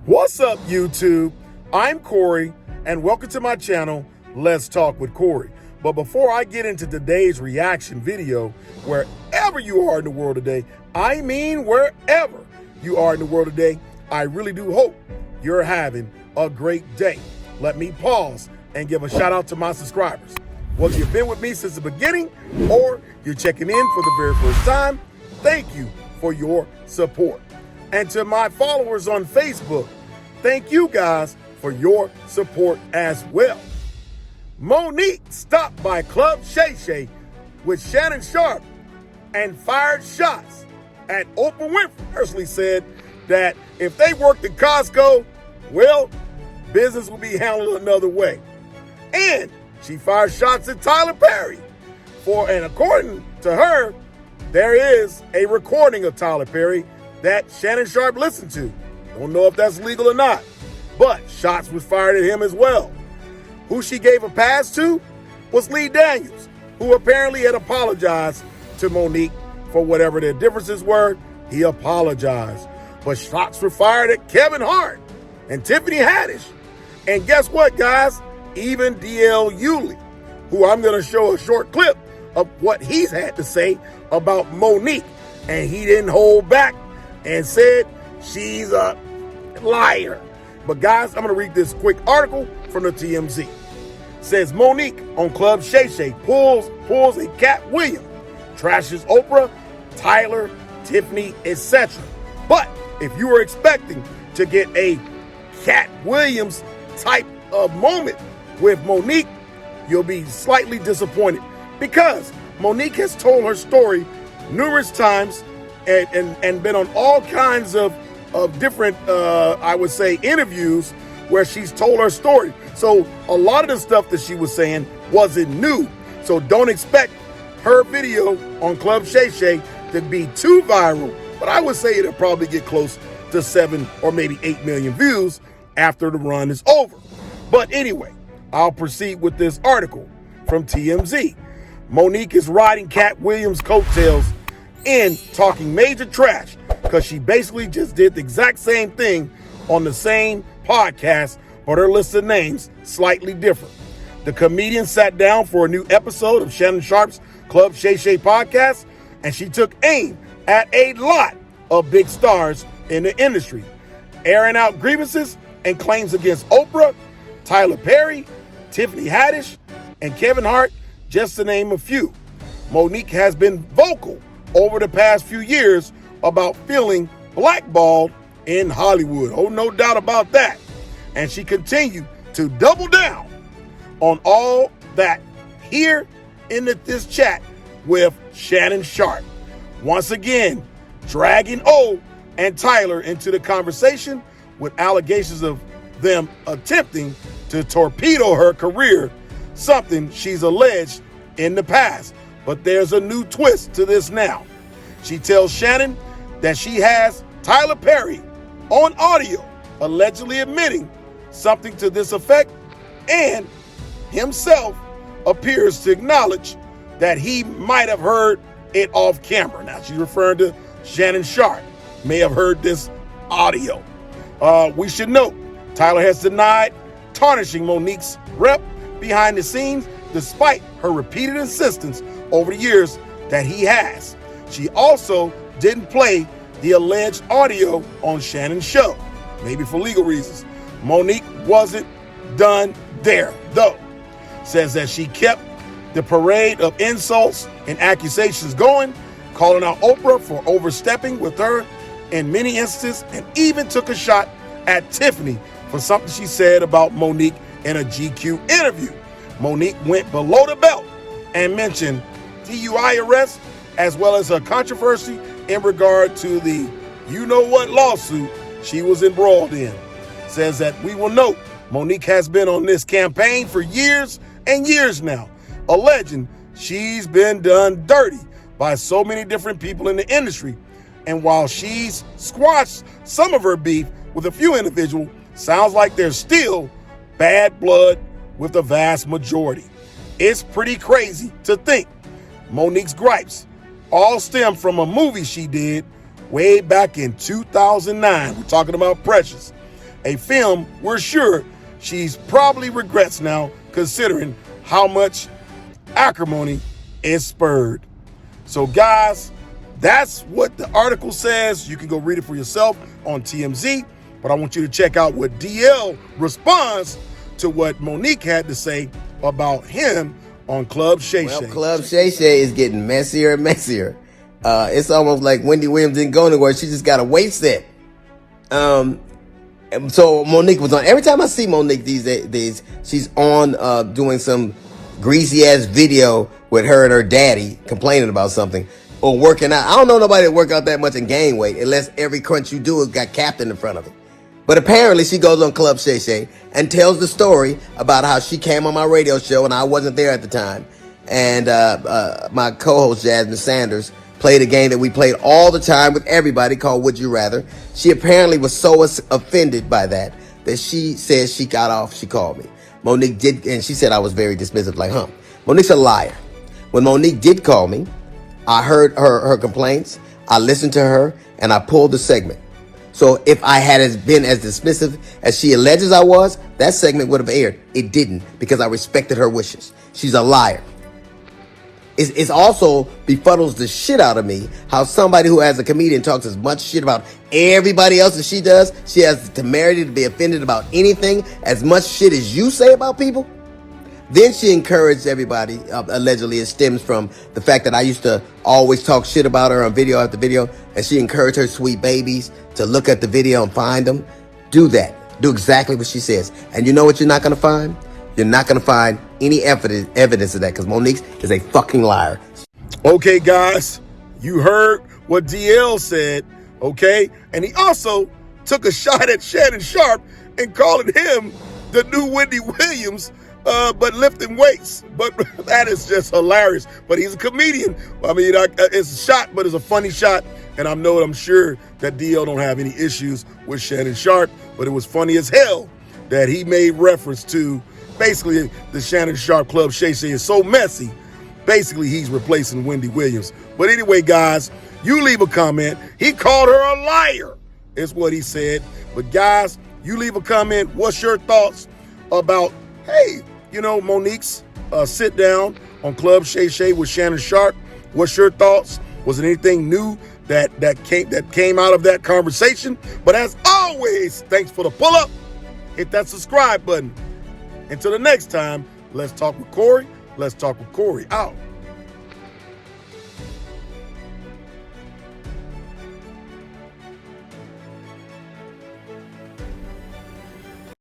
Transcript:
What's up, YouTube? I'm Corey, and welcome to my channel, Let's Talk with Corey. But before I get into today's reaction video, wherever you are in the world today, I mean wherever you are in the world today, I really do hope you're having a great day. Let me pause and give a shout out to my subscribers. Whether you've been with me since the beginning or you're checking in for the very first time, thank you for your support. And to my followers on Facebook, thank you guys for your support as well. Monique stopped by Club Shay Shay with Shannon Sharpe and fired shots at Oprah Winfrey. Personally said that if they worked at Costco, well, business will be handled another way. And she fired shots at Tyler Perry. And according to her, there is a recording of Tyler Perry that Shannon Sharpe listened to. Don't know if that's legal or not, but shots was fired at him as well. Who she gave a pass to was Lee Daniels, who apparently had apologized to Monique for whatever their differences were. He apologized. But shots were fired at Kevin Hart and Tiffany Haddish. And guess what, guys? Even DL Hughley, who I'm going to show a short clip of what he's had to say about Monique. And he didn't hold back and said she's a liar. But guys, I'm going to read this quick article from the TMZ. It says Monique on Club Shay Shay pulls a Cat Williams, trashes Oprah, Tyler, Tiffany, etc. But if you were expecting to get a Cat Williams type of moment with Monique, you'll be slightly disappointed, because Monique has told her story numerous times and been on all kinds of different, I would say, interviews where she's told her story. So a lot of the stuff that she was saying wasn't new. So don't expect her video on Club Shay Shay to be too viral. But I would say it'll probably get close to 7 or maybe 8 million views after the run is over. But anyway, I'll proceed with this article from TMZ. Monique is riding Cat Williams' coattails in talking major trash, because she basically just did the exact same thing on the same podcast, but her list of names slightly different. The comedian sat down for a new episode of Shannon Sharpe's Club Shay Shay podcast, and she took aim at a lot of big stars in the industry, airing out grievances and claims against Oprah, Tyler Perry, Tiffany Haddish, and Kevin Hart, just to name a few. Monique has been vocal over the past few years about feeling blackballed in Hollywood. Oh, no doubt about that. And she continued to double down on all that here in this chat with Shannon Sharpe. Once again, dragging O and Tyler into the conversation with allegations of them attempting to torpedo her career, something she's alleged in the past. But there's a new twist to this now. She tells Shannon that she has Tyler Perry on audio allegedly admitting something to this effect, and himself appears to acknowledge that he might have heard it off camera. Now, she's referring to Shannon Sharpe may have heard this audio. We should note, Tyler has denied tarnishing Monique's rep behind the scenes, despite her repeated insistence over the years that he has. She also didn't play the alleged audio on Shannon's show, maybe for legal reasons. Monique wasn't done there, though. Says that she kept the parade of insults and accusations going, calling out Oprah for overstepping with her in many instances, and even took a shot at Tiffany for something she said about Monique in a GQ interview. Monique went below the belt and mentioned DUI arrest, as well as a controversy in regard to the you-know-what lawsuit she was embroiled in. Says that we will note Monique has been on this campaign for years and years now, alleging she's been done dirty by so many different people in the industry. And while she's squashed some of her beef with a few individuals, sounds like there's still bad blood with the vast majority. It's pretty crazy to think Monique's gripes all stem from a movie she did way back in 2009. We're talking about Precious. a film we're sure she's probably regrets now, considering how much acrimony it spurred. So guys, that's what the article says. You can go read it for yourself on TMZ, but I want you to check out what DL responds to what Monique had to say about him on Club Shay Shay. Well, Club Shay Shay is getting messier and messier. It's almost like Wendy Williams didn't go anywhere. She just got a weight set. So Monique was on. Every time I see Monique these days, she's on doing some greasy ass video with her and her daddy complaining about something or working out. I don't know nobody that work out that much and gain weight unless every crunch you do has got Captain in front of it. But apparently she goes on Club Shay Shay and tells the story about how she came on my radio show and I wasn't there at the time. And my co-host Jasmine Sanders played a game that we played all the time with everybody called Would You Rather. She apparently was so offended by that she said she got off. She called me. Monique did, and she said I was very dismissive, like, Monique's a liar. When Monique did call me, I heard her complaints, I listened to her, and I pulled the segment. So if I had been as dismissive as she alleges I was, that segment would have aired. It didn't, because I respected her wishes. She's a liar. It's also befuddles the shit out of me how somebody who as a comedian talks as much shit about everybody else as she does, she has the temerity to be offended about anything as much shit as you say about people. Then she encouraged everybody, allegedly it stems from the fact that I used to always talk shit about her on video after video, and she encouraged her sweet babies to look at the video and find them. Do that. Do exactly what she says. And you know what you're not going to find? You're not going to find any evidence of that, because Monique is a fucking liar. Okay, guys, you heard what DL said, okay? And he also took a shot at Shannon Sharpe and calling him the new Wendy Williams, but lifting weights. But that is just hilarious. But he's a comedian. I mean, it's a shot, but it's a funny shot. And I'm sure that DL don't have any issues with Shannon Sharpe, but it was funny as hell that he made reference to basically the Shannon Sharpe Club Shay Shay is so messy. Basically, he's replacing Wendy Williams. But anyway, guys, you leave a comment. He called her a liar, is what he said. But guys, you leave a comment. What's your thoughts about, hey, Monique's sit down on Club Shay Shay with Shannon Sharpe? What's your thoughts? Was there anything new that came out of that conversation? But as always, thanks for the pull up. Hit that subscribe button. Until the next time, let's talk with Corey. Let's talk with Corey out.